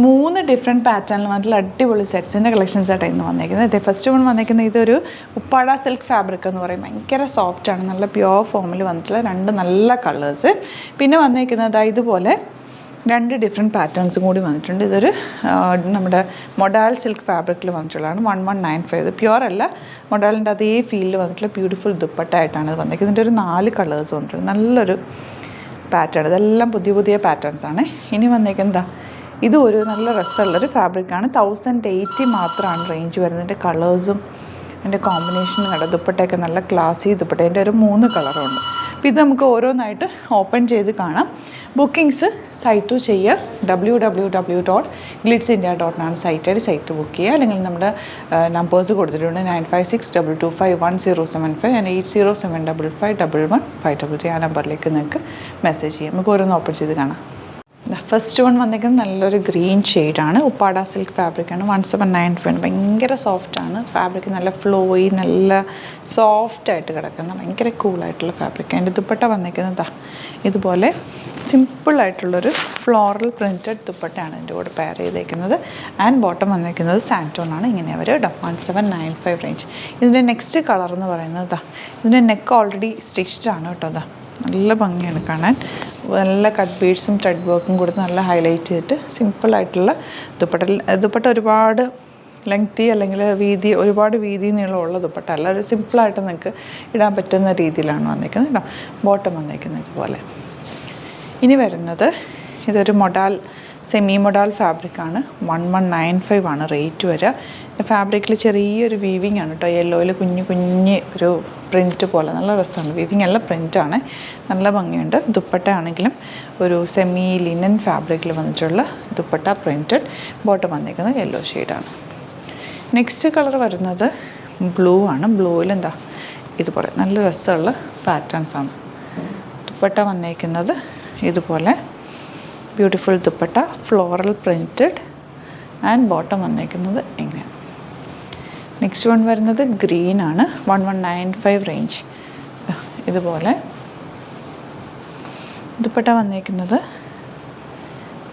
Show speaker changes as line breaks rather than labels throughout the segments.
3 different പാറ്റേണിൽ വന്നിട്ടുള്ള അടിപൊളി സെറ്റ്സിൻ്റെ കളക്ഷൻസ് ആയിട്ട് ഇന്ന് വന്നേക്കുന്നത്. ഫസ്റ്റ് വൺ വന്നേക്കുന്നത് ഇതൊരു ഉപ്പാട സിൽക്ക് ഫാബ്രിക് എന്ന് പറയും. ഭയങ്കര സോഫ്റ്റാണ്, നല്ല പ്യുവർ ഫോമിൽ വന്നിട്ടുള്ള 2 നല്ല കളേഴ്സ്. പിന്നെ വന്നേക്കുന്നത് ഇതുപോലെ 2 ഡിഫറെൻറ്റ് പാറ്റേൺസും കൂടി വന്നിട്ടുണ്ട്. ഇതൊരു നമ്മുടെ മൊഡാൽ സിൽക്ക് ഫാബ്രിക്കിൽ വന്നിട്ടുള്ളതാണ്. 1195. ഇത് പ്യുവർ അല്ല, മൊഡാലിൻ്റെ അതേ ഫീലിൽ വന്നിട്ടുള്ള ബ്യൂട്ടിഫുൾ ദുപ്പട്ടയായിട്ടാണ് ഇത് വന്നിരിക്കുന്നത്. ഇതിൻ്റെ ഒരു 4 കളേഴ്സ് വന്നിട്ടുണ്ട്. നല്ലൊരു പാറ്റേൺ. ഇതെല്ലാം പുതിയ പുതിയ പാറ്റേൺസാണ്. ഇനി വന്നേക്കുന്നത് ഇത് ഒരു നല്ല രസമുള്ളൊരു ഫാബ്രിക്കാണ്. 1080 മാത്രമാണ് റേഞ്ച് വരുന്നത്. ഇതിൻ്റെ കളേഴ്സും അതിൻ്റെ കോമ്പിനേഷനും കണ്ട ദുപ്പട്ടയൊക്കെ നല്ല ക്ലാസി ദുപ്പട്ട. അതിൻ്റെ ഒരു 3 കളറുണ്ട്. അപ്പോൾ ഇത് നമുക്ക് ഓരോന്നായിട്ട് ഓപ്പൺ ചെയ്ത് കാണാം. ബുക്കിങ്സ് സൈറ്റ് ചെയ്യുക. www.glitzindia.in സൈറ്റ് ബുക്ക് ചെയ്യുക. അല്ലെങ്കിൽ നമ്മുടെ നമ്പേഴ്സ് കൊടുത്തിട്ടുണ്ട്. 9562251075 and 8075551153 ആ നമ്പറിലേക്ക് നിങ്ങൾക്ക് മെസ്സേജ് ചെയ്യാം. നമുക്ക് ഓരോന്ന് ഓപ്പൺ ചെയ്ത് കാണാം. ഫസ്റ്റ് വൺ വന്നിരിക്കുന്നത് നല്ലൊരു ഗ്രീൻ ഷെയ്ഡാണ്. ഉപ്പാട സിൽക്ക് ഫാബ്രിക്കാണ്. 1795. ഭയങ്കര സോഫ്റ്റാണ് ഫാബ്രിക്. നല്ല ഫ്ലോയി, നല്ല സോഫ്റ്റായിട്ട് കിടക്കുന്ന ഭയങ്കര കൂളായിട്ടുള്ള ഫാബ്രിക്. അതിൻ്റെ ദുപ്പട്ട വന്നിരിക്കുന്നത് ഇതുപോലെ സിമ്പിളായിട്ടുള്ളൊരു ഫ്ലോറൽ പ്രിൻറ്റഡ് ദുപ്പട്ടയാണ് ഇതിൻ്റെ കൂടെ പെയർ ചെയ്തേക്കുന്നത്. ആൻഡ് ബോട്ടം വന്നിരിക്കുന്നത് സാൻറ്റോണാണ്. ഇങ്ങനെ അവർ 1795 റേഞ്ച്. ഇതിൻ്റെ നെക്സ്റ്റ് കളർ എന്ന് പറയുന്നത് ഇതിൻ്റെ നെക്ക് ഓൾറെഡി സ്റ്റിച്ച്ഡ് ആണ് കേട്ടോ. നല്ല ഭംഗിയാണ് കാണാൻ. നല്ല കട്ട് ബീഡ്സും ത്രെഡ് വർക്കും കൊടുത്ത് നല്ല ഹൈലൈറ്റ് ചെയ്തിട്ട് സിമ്പിളായിട്ടുള്ള ദുപ്പട്ട ഒരുപാട് ലെങ്തി അല്ലെങ്കിൽ ഒരുപാട് വീതി നീളമുള്ള ദുപ്പട്ട അല്ല. ഒരു സിമ്പിളായിട്ട് നിങ്ങൾക്ക് ഇടാൻ പറ്റുന്ന രീതിയിലാണ് വന്നിരിക്കുന്നത് കേട്ടോ. ബോട്ടം വന്നിരിക്കുന്നത് ഇതുപോലെ. ഇനി വരുന്നത് ഇതൊരു സെമി മൊഡാൽ ഫാബ്രിക്കാണ്. 1195 ആണ് റേറ്റ് വരിക. ഫാബ്രിക്കിൽ ചെറിയൊരു വീവിങ് ആണ് കേട്ടോ. യെല്ലോയിൽ കുഞ്ഞ് ഒരു പ്രിൻറ്റ് പോലെ നല്ല രസമാണ്. വീവിങ് അല്ല, പ്രിൻ്റാണ്. നല്ല ഭംഗിയുണ്ട്. ദുപ്പട്ട ആണെങ്കിലും ഒരു സെമി ലിനൻ ഫാബ്രിക്കിൽ വന്നിട്ടുള്ള ദുപ്പട്ട പ്രിൻറ്റഡ്. ബോട്ടം വന്നിരിക്കുന്നത് യെല്ലോ ഷെയ്ഡാണ്. നെക്സ്റ്റ് കളർ വരുന്നത് ബ്ലൂ ആണ്. ബ്ലൂവിൽ ഇതുപോലെ നല്ല രസമുള്ള പാറ്റേൺസാണ്. ദുപ്പട്ട വന്നിരിക്കുന്നത് ഇതുപോലെ beautiful dupatta, floral printed. And bottom വന്നിരിക്കുന്നത് ഇങ്ങനെയാണ്. നെക്സ്റ്റ് വൺ വരുന്നത് ഗ്രീൻ ആണ്. 1195 റേഞ്ച്. ഇതുപോലെ ദുപ്പട്ട വന്നിരിക്കുന്നത്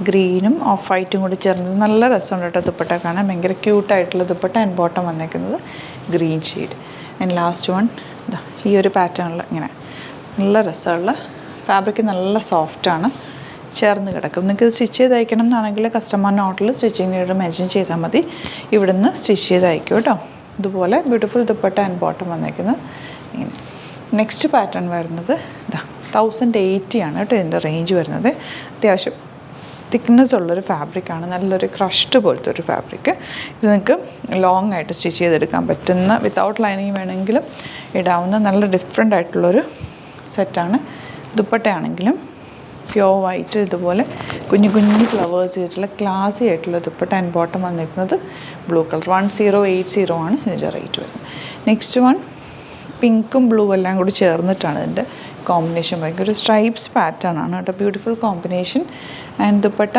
ഗ്രീനും ഓഫ് വൈറ്റും കൂടി ചേർന്നത് നല്ല രസമുണ്ട് കേട്ടോ. ദുപ്പട്ട കാണാൻ ഭയങ്കര ക്യൂട്ടായിട്ടുള്ള ദുപ്പട്ട. ആൻഡ് ബോട്ടം വന്നിരിക്കുന്നത് green shade. And last one ഈ ഒരു പാറ്റേണിൽ ഇങ്ങനെ നല്ല രസമുള്ള ഫാബ്രിക്. നല്ല സോഫ്റ്റാണ്, ചേർന്ന് കിടക്കും. നിങ്ങൾക്ക് ഇത് സ്റ്റിച്ച് ചെയ്ത് അയക്കണം എന്നാണെങ്കിൽ കസ്റ്റമറിൻ്റെ ഓർഡറിൽ സ്റ്റിച്ചിങ് റേറ്റ് മെൻഷൻ ചെയ്താൽ മതി. ഇവിടെ നിന്ന് സ്റ്റിച്ച് ചെയ്ത് അയക്കും കേട്ടോ. ഇതുപോലെ ബ്യൂട്ടിഫുൾ ദുപ്പട്ട ആൻഡ് ബോട്ടം വന്നേക്കുന്നത് ഇങ്ങനെ. നെക്സ്റ്റ് പാറ്റേൺ വരുന്നത് 1080 ആണ് കേട്ടോ ഇതിൻ്റെ റേഞ്ച് വരുന്നത്. അത്യാവശ്യം തിക്നെസ് ഉള്ളൊരു ഫാബ്രിക്കാണ്. നല്ലൊരു ക്രഷ്ഡ് പോലത്തെ ഒരു ഫാബ്രിക്ക്. ഇത് നിങ്ങൾക്ക് ലോങ് ആയിട്ട് സ്റ്റിച്ച് ചെയ്തെടുക്കാൻ പറ്റുന്ന, വിത്തൗട്ട് ലൈനിങ് വേണമെങ്കിലും ഇടാവുന്ന നല്ല ഡിഫറെൻ്റ് ആയിട്ടുള്ളൊരു സെറ്റാണ്. ദുപ്പട്ടയാണെങ്കിലും പ്യോർ വൈറ്റ് ഇതുപോലെ കുഞ്ഞു ഫ്ലവേഴ്സ് ചെയ്തിട്ടുള്ള ക്ലാസി ആയിട്ടുള്ള ദുപ്പട്ട. ആൻഡ് ബോട്ടം വന്നിരിക്കുന്നത് ബ്ലൂ കളർ. 1080 ആണ് ഇതിൻ്റെ റേറ്റ് വരുന്നത്. നെക്സ്റ്റ് വൺ പിങ്കും ബ്ലൂ എല്ലാം കൂടി ചേർന്നിട്ടാണ് ഇതിൻ്റെ കോമ്പിനേഷൻ. ഭയങ്കര ഒരു സ്ട്രൈപ്സ് പാറ്റേൺ ആണ് കേട്ടോ. Beautiful combination. ആൻഡ് ദുപ്പട്ട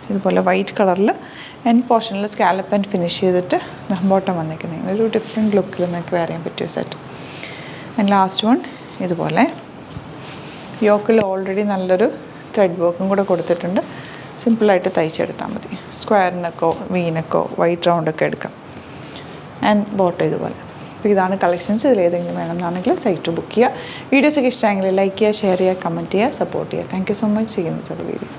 ഇതുപോലെ വൈറ്റ് കളറിൽ എൻഡ് പോർഷനിൽ സ്കാലപ്പ് ആൻഡ് ഫിനിഷ് ചെയ്തിട്ട് ബോട്ടം വന്നിരിക്കുന്നത് ഒരു ഡിഫറെൻറ്റ് ലുക്കിൽ നിങ്ങൾക്ക് വെയർ ചെയ്യാൻ പറ്റിയ സെറ്റ്. ആൻഡ് ലാസ്റ്റ് വൺ ഇതുപോലെ യോക്കിൽ ഓൾറെഡി നല്ലൊരു ത്രെഡ് വർക്കും കൂടെ കൊടുത്തിട്ടുണ്ട്. സിമ്പിളായിട്ട് തയ്ച്ചെടുത്താൽ മതി. സ്ക്വയറിനൊക്കെ വീനൊക്കെ വൈറ്റ് റൗണ്ടൊക്കെ എടുക്കാം. ആൻഡ് ബോട്ടം ഇതുപോലെ. അപ്പോൾ ഇതാണ് കളക്ഷൻസ്. ഇതിലേതെങ്കിലും വേണമെന്നാണെങ്കിൽ സൈറ്റ് ബുക്ക് ചെയ്യുക. വീഡിയോസൊക്കെ ഇഷ്ടമെങ്കിൽ ലൈക്ക് ചെയ്യുക, ഷെയർ ചെയ്യുക, കമൻറ്റ് ചെയ്യുക, സപ്പോർട്ട് ചെയ്യുക. Thank you so much. ചെയ്യുന്നത് വീഡിയോ.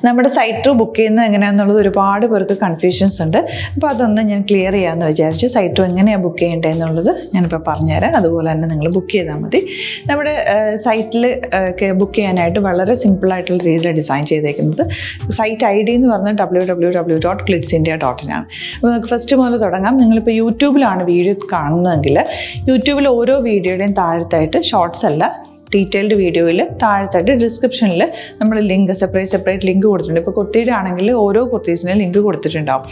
നമ്മുടെ സൈറ്റ് ബുക്ക് ചെയ്യുന്നത് എങ്ങനെയാണെന്നുള്ളത് ഒരുപാട് പേർക്ക് കൺഫ്യൂഷൻസ് ഉണ്ട്. അപ്പോൾ അതൊന്ന് ഞാൻ ക്ലിയർ ചെയ്യാമെന്ന് വിചാരിച്ചു. സൈറ്റ് എങ്ങനെയാണ് ബുക്ക് ചെയ്യേണ്ടത് എന്നുള്ളത് ഞാനിപ്പോൾ പറഞ്ഞുതരാം. അതുപോലെ തന്നെ നിങ്ങൾ ബുക്ക് ചെയ്താൽ മതി. നമ്മുടെ സൈറ്റിൽ ബുക്ക് ചെയ്യാനായിട്ട് വളരെ സിമ്പിളായിട്ടുള്ള രീതിയിൽ ഡിസൈൻ ചെയ്തേക്കുന്നത്. സൈറ്റ് ID എന്ന് പറഞ്ഞാൽ www.glitzindia.in ആണ്. അപ്പോൾ നമുക്ക് ഫസ്റ്റ് മുതൽ തുടങ്ങാം. നിങ്ങളിപ്പോൾ യൂട്യൂബിലാണ് വീഡിയോ കാണുന്നതെങ്കിൽ യൂട്യൂബിൽ ഓരോ വീഡിയോയുടെയും താഴത്തായിട്ട് ഷോർട്സ് അല്ല, ഡീറ്റെയിൽഡ് വീഡിയോയിൽ താഴത്തായിട്ട് ഡിസ്ക്രിപ്ഷനിൽ നമ്മൾ ലിങ്ക് സെപ്പറേറ്റ് ലിങ്ക് കൊടുത്തിട്ടുണ്ട്. ഇപ്പോൾ കുർത്തിയുടെ ആണെങ്കിൽ ഓരോ കുർത്തീസിനും ലിങ്ക് കൊടുത്തിട്ടുണ്ടാവും.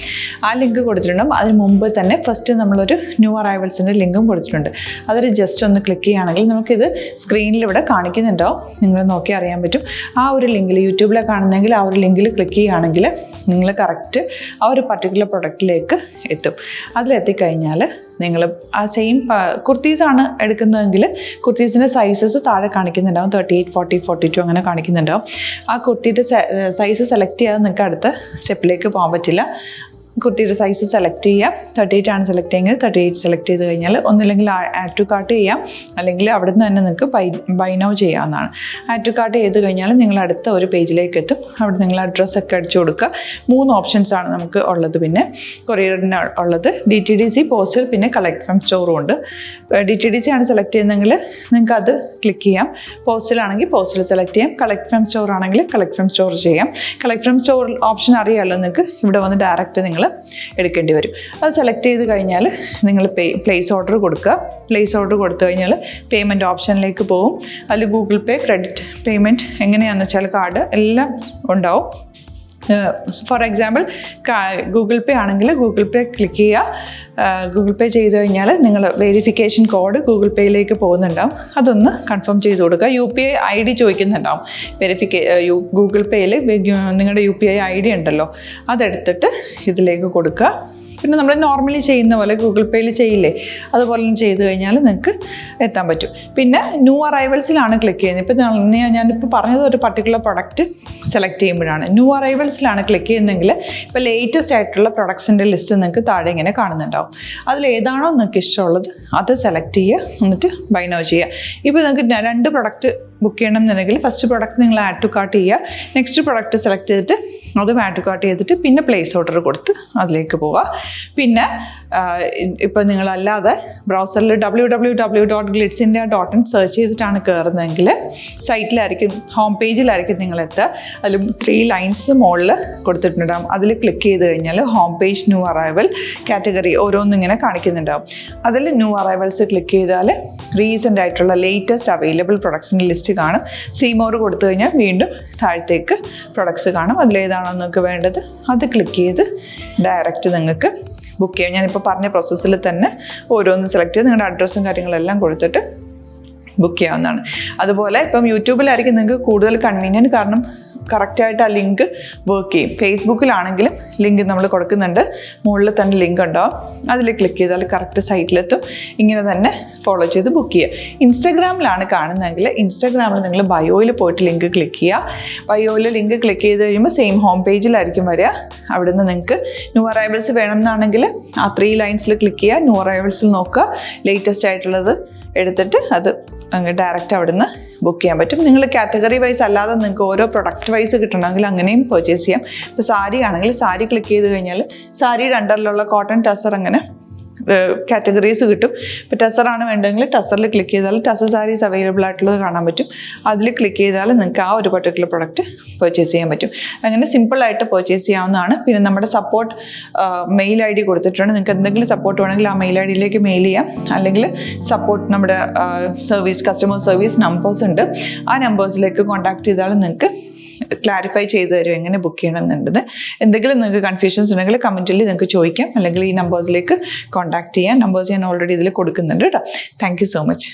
ആ ലിങ്ക് കൊടുത്തിട്ടുണ്ടാവും. അതിന് മുമ്പ് തന്നെ ഫസ്റ്റ് നമ്മളൊരു ന്യൂ അറൈവൽസിൻ്റെ ലിങ്കും കൊടുത്തിട്ടുണ്ട്. അതിൽ ജസ്റ്റ് ഒന്ന് ക്ലിക്ക് ചെയ്യുകയാണെങ്കിൽ നമുക്കിത് സ്ക്രീനിൽ ഇവിടെ കാണിക്കുന്നുണ്ടാവും. നിങ്ങൾ നോക്കി അറിയാൻ പറ്റും. ആ ഒരു ലിങ്കിൽ യൂട്യൂബിലെ കാണുന്നെങ്കിൽ ആ ഒരു ലിങ്കിൽ ക്ലിക്ക് ചെയ്യുകയാണെങ്കിൽ നിങ്ങൾ കറക്റ്റ് ആ ഒരു പർട്ടിക്കുലർ പ്രൊഡക്റ്റിലേക്ക് എത്തും. അതിലെത്തിക്കഴിഞ്ഞാൽ നിങ്ങൾ ആ സെയിം കുർത്തീസാണ് എടുക്കുന്നതെങ്കിൽ കുർത്തീസിൻ്റെ സൈസസ് താഴെ താഴെ കാണിക്കുന്നുണ്ടാവും 38, 40, 42 അങ്ങനെ കാണിക്കുന്നുണ്ടാവും. ആ കുട്ടിയുടെ സൈസ് സെലക്ട് ചെയ്യാതെ നിങ്ങൾക്ക് അടുത്ത സ്റ്റെപ്പിലേക്ക് പോകാൻ പറ്റില്ല. കുട്ടിയുടെ സൈസ് സെലക്ട് ചെയ്യാം. 38 ആണ് സെലക്ട് ചെയ്യുന്നത്. 38 സെലക്ട് ചെയ്ത് കഴിഞ്ഞാൽ ഒന്നില്ലെങ്കിൽ ആഡ് ടു കാർട്ട് ചെയ്യാം, അല്ലെങ്കിൽ അവിടെ നിന്ന് തന്നെ നിങ്ങൾക്ക് ബൈ നൗ ചെയ്യാവുന്നതാണ്. ആഡ് ടു കാർട്ട് ചെയ്ത് കഴിഞ്ഞാൽ നിങ്ങൾ അടുത്ത ഒരു പേജിലേക്ക് എത്തും. അവിടെ നിങ്ങൾ അഡ്രസ്സൊക്കെ അടിച്ചു കൊടുക്കുക. 3 ഓപ്ഷൻസാണ് നമുക്ക് ഉള്ളത്. പിന്നെ കൊറിയറിന് ഉള്ളത് DTDC, പോസ്റ്റൽ, പിന്നെ കളക്ട് ഫ്രം സ്റ്റോറും ഉണ്ട്. DTDC ആണ് സെലക്ട് ചെയ്യുന്നതെങ്കിൽ നിങ്ങൾക്ക് അത് ക്ലിക്ക് ചെയ്യാം. പോസ്റ്റലാണെങ്കിൽ പോസ്റ്റൽ സെലക്ട് ചെയ്യാം. കളക്ട് ഫ്രം സ്റ്റോർ ആണെങ്കിൽ കളക്ട് ഫ്രം സ്റ്റോർ ചെയ്യാം. കളക്ട് ഫ്രം സ്റ്റോർ ഓപ്ഷൻ അറിയാമല്ലോ നിങ്ങൾക്ക്. ഇവിടെ വന്ന് ഡയറക്റ്റ് നിങ്ങൾ എടുക്കേണ്ടി വരും. അത് സെലക്ട് ചെയ്ത് കഴിഞ്ഞാൽ നിങ്ങൾ പ്ലേസ് ഓർഡർ കൊടുക്കുക. പ്ലേസ് ഓർഡർ കൊടുത്തു കഴിഞ്ഞാൽ പേയ്മെൻറ്റ് ഓപ്ഷനിലേക്ക് പോകും. അതിൽ ഗൂഗിൾ പേ, ക്രെഡിറ്റ് പേയ്മെൻറ്റ് എങ്ങനെയാണെന്ന് വെച്ചാൽ കാർഡ് എല്ലാം ഉണ്ടാവും. ഫോർ എക്സാമ്പിൾ ഗൂഗിൾ പേ ആണെങ്കിൽ ഗൂഗിൾ പേ ക്ലിക്ക് ചെയ്യുക. ഗൂഗിൾ പേ ചെയ്ത് കഴിഞ്ഞാൽ നിങ്ങൾ വെരിഫിക്കേഷൻ കോഡ് ഗൂഗിൾ പേയിലേക്ക് പോകുന്നുണ്ടാവും. അതൊന്ന് കൺഫേം ചെയ്ത് കൊടുക്കുക. UPI ID ചോദിക്കുന്നുണ്ടാവും. ഗൂഗിൾ പേയിൽ നിങ്ങളുടെ UPI ID ഉണ്ടല്ലോ, അതെടുത്തിട്ട് ഇതിലേക്ക് കൊടുക്കുക. പിന്നെ നമ്മൾ നോർമലി ചെയ്യുന്ന പോലെ ഗൂഗിൾ പേയിൽ ചെയ്യില്ലേ, അതുപോലെ ചെയ്ത് കഴിഞ്ഞാൽ നിങ്ങൾക്ക് എത്താൻ പറ്റും. പിന്നെ ന്യൂ അറൈവൽസിലാണ് ക്ലിക്ക് ചെയ്യുന്നത്. ഇപ്പം ഞാനിപ്പോൾ പറഞ്ഞത് ഒരു പർട്ടിക്കുലർ പ്രൊഡക്റ്റ് സെലക്ട് ചെയ്യുമ്പോഴാണ്. ന്യൂ അറൈവൽസിലാണ് ക്ലിക്ക് ചെയ്യുന്നതെങ്കിൽ ഇപ്പോൾ ലേറ്റസ്റ്റ് ആയിട്ടുള്ള പ്രൊഡക്ട്സിൻ്റെ ലിസ്റ്റ് നിങ്ങൾക്ക് താഴെ ഇങ്ങനെ കാണുന്നുണ്ടാവും. അതിലേതാണോ നിങ്ങൾക്ക് ഇഷ്ടമുള്ളത് അത് സെലക്ട് ചെയ്യുക, എന്നിട്ട് ബൈ നൗ ചെയ്യുക. ഇപ്പോൾ നിങ്ങൾക്ക് 2 പ്രൊഡക്റ്റ് ബുക്ക് ചെയ്യണം എന്നുണ്ടെങ്കിൽ ഫസ്റ്റ് പ്രൊഡക്റ്റ് നിങ്ങൾ ആഡ് ടു കാർട്ട് ചെയ്യുക. നെക്സ്റ്റ് പ്രൊഡക്റ്റ് സെലക്ട് ചെയ്തിട്ട് അതും ആഡ് ടു കാർട്ട് ചെയ്തിട്ട് പിന്നെ പ്ലേസ് ഓർഡർ കൊടുത്ത് അതിലേക്ക് പോവുക. പിന്നെ ഇപ്പോൾ നിങ്ങളല്ലാതെ ബ്രൗസറിൽ www.glitzindia.in സെർച്ച് ചെയ്തിട്ടാണ് കയറുന്നതെങ്കിൽ സൈറ്റിലായിരിക്കും, ഹോം പേജിലായിരിക്കും നിങ്ങളെത്തുക. അതിൽ 3 ലൈൻസ് മുകളിൽ കൊടുത്തിട്ടുണ്ടാകും. അതിൽ ക്ലിക്ക് ചെയ്ത് കഴിഞ്ഞാൽ home page, new arrival, category ഓരോന്നിങ്ങനെ കാണിക്കുന്നുണ്ടാകും. അതിൽ ന്യൂ അറൈവൽസ് ക്ലിക്ക് ചെയ്താൽ റീസെൻ്റ് ആയിട്ടുള്ള ലേറ്റസ്റ്റ് അവൈലബിൾ പ്രൊഡക്ട്സിൻ്റെ ലിസ്റ്റ് കാണും. സീമോർ കൊടുത്തു കഴിഞ്ഞാൽ വീണ്ടും താഴത്തേക്ക് പ്രൊഡക്ട്സ് കാണും. അതിലേതാണോ നിങ്ങൾക്ക് വേണ്ടത് അത് ക്ലിക്ക് ചെയ്ത് ഡയറക്റ്റ് നിങ്ങൾക്ക് ബുക്ക് ചെയ്യാം. ഞാനിപ്പോൾ പറഞ്ഞ പ്രോസസ്സിൽ തന്നെ ഓരോന്ന് സെലക്ട് ചെയ്ത് നിങ്ങളുടെ അഡ്രസ്സും കാര്യങ്ങളെല്ലാം കൊടുത്തിട്ട് ബുക്ക് ചെയ്യാവുന്നതാണ്. അതുപോലെ ഇപ്പം യൂട്യൂബിലായിരിക്കും നിങ്ങൾക്ക് കൂടുതൽ കൺവീനിയൻറ്റ്, കാരണം കറക്റ്റായിട്ട് ആ ലിങ്ക് വർക്ക് ചെയ്യും. ഫേസ്ബുക്കിലാണെങ്കിലും ലിങ്ക് നമ്മൾ കൊടുക്കുന്നുണ്ട്, മുകളിൽ തന്നെ ലിങ്ക് ഉണ്ടാവും. അതിൽ ക്ലിക്ക് ചെയ്താൽ കറക്റ്റ് സൈറ്റിലെത്തും. ഇങ്ങനെ തന്നെ ഫോളോ ചെയ്ത് ബുക്ക് ചെയ്യുക. ഇൻസ്റ്റാഗ്രാമിലാണ് കാണുന്നതെങ്കിൽ ഇൻസ്റ്റാഗ്രാമിൽ നിങ്ങൾ ബയോയിൽ പോയിട്ട് ലിങ്ക് ക്ലിക്ക് ചെയ്യുക. ബയോയിൽ ലിങ്ക് ക്ലിക്ക് ചെയ്ത് കഴിയുമ്പോൾ സെയിം ഹോം പേജിലായിരിക്കും വരിക. അവിടെ നിന്ന് നിങ്ങൾക്ക് ന്യൂ അറൈവൽസ് വേണമെന്നാണെങ്കിൽ ആ 3 ലൈൻസിൽ ക്ലിക്ക് ചെയ്യുക. ന്യൂ അറൈവൽസിൽ നോക്കുക, ലേറ്റസ്റ്റ് ആയിട്ടുള്ളത് എടുത്തിട്ട് അത് ഡയറക്റ്റ് അവിടെ നിന്ന് ബുക്ക് ചെയ്യാൻ പറ്റും. നിങ്ങൾ കാറ്റഗറി വൈസ് അല്ലാതെ നിങ്ങൾക്ക് ഓരോ പ്രൊഡക്റ്റ് വൈസ് കിട്ടണമെങ്കിൽ അങ്ങനെയും പർച്ചേസ് ചെയ്യാം. ഇപ്പോൾ സാരി ആണെങ്കിൽ സാരി ക്ലിക്ക് ചെയ്ത് കഴിഞ്ഞാൽ സാരിയുടെ അണ്ടറിലുള്ള കോട്ടൺ, ടസർ അങ്ങനെ കാറ്റഗറീസ് കിട്ടും. ഇപ്പോൾ ടസറാണ് വേണ്ടതെങ്കിൽ ടസറിൽ ക്ലിക്ക് ചെയ്താൽ ടസർ സാരീസ് അവൈലബിൾ ആയിട്ടുള്ളത് കാണാൻ പറ്റും. അതിൽ ക്ലിക്ക് ചെയ്താൽ നിങ്ങൾക്ക് ആ ഒരു പർട്ടിക്കുലർ പ്രൊഡക്റ്റ് പർച്ചേസ് ചെയ്യാൻ പറ്റും. അങ്ങനെ സിമ്പിളായിട്ട് പർച്ചേസ് ചെയ്യാവുന്നതാണ്. പിന്നെ നമ്മുടെ സപ്പോർട്ട് മെയിൽ ID കൊടുത്തിട്ടുണ്ട്. നിങ്ങൾക്ക് എന്തെങ്കിലും സപ്പോർട്ട് വേണമെങ്കിൽ ആ മെയിൽ IDയിലേക്ക് മെയിൽ ചെയ്യാം. അല്ലെങ്കിൽ സപ്പോർട്ട് നമ്മുടെ കസ്റ്റമർ സർവീസ് നമ്പേഴ്സ് ഉണ്ട്. ആ നമ്പേഴ്സിലേക്ക് കോൺടാക്ട് ചെയ്താൽ നിങ്ങൾക്ക് ക്ലാരിഫൈ ചെയ്ത് തരും എങ്ങനെ ബുക്ക് ചെയ്യണം എന്നുള്ളത്. എന്തെങ്കിലും നിങ്ങൾക്ക് കൺഫ്യൂഷൻസ് ഉണ്ടെങ്കിൽ കമൻറ്റിൽ നിങ്ങൾക്ക് ചോദിക്കാം, അല്ലെങ്കിൽ ഈ നമ്പേഴ്സിലേക്ക് കോൺടാക്ട് ചെയ്യാം. നമ്പേഴ്സ് ഞാൻ ഓൾറെഡി ഇതിൽ കൊടുക്കുന്നുണ്ട് കേട്ടോ. Thank you so much.